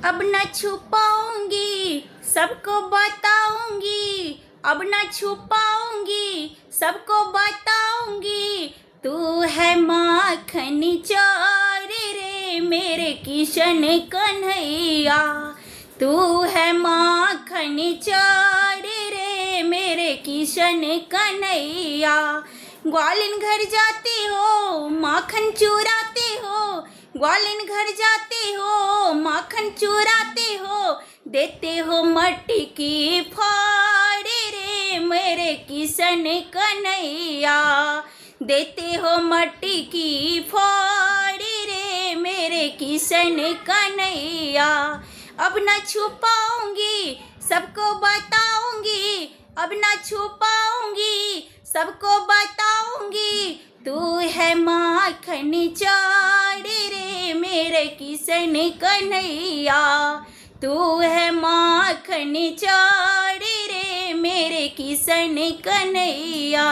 अब न छुपाऊंगी सबको बताऊंगी, अब न छुपाऊंगी सबको बताऊंगी। तू है माखन चोर रे मेरे किशन कन्हैया, तू है माखन चोर रे मेरे किशन कन्हैया। ग्वालिन घर जाते हो माखन चुराते हो, ग्वालिन घर जाते हो माखन चुराते हो, देते हो मट्टी की फाड़ रे मेरे किशन कन्हैया, देते हो मट्टी की फाड़ रे मेरे किशन कन्हैया। अब न छुपाऊंगी सबको बताऊंगी, अब न छुपाऊंगी सबको बताऊंगी। तू है माखन चोर रे मेरे किशन कन्हैया, तू है माखन चोर रे मेरे किशन कन्हैया।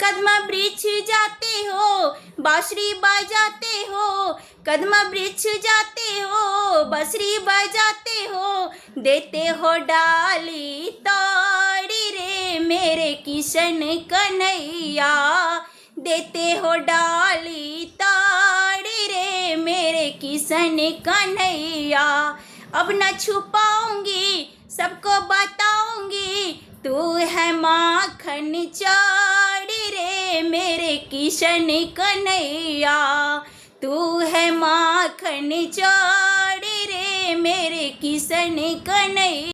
कदम वृक्ष जाते हो बांसुरी बजाते हो, कदम वृक्ष जाते हो बांसुरी बजाते हो, देते हो डाली तोड़ी रे मेरे किशन कन्हैया, देते हो डाली तोड़ी रे मेरे किशन कन्हैया। अब न छुपाऊंगी सबको बताऊंगी, तू है माखन चोर रे मेरे किशन कन्हैया, तू है माखन चोर रे मेरे किशन कन्हैया।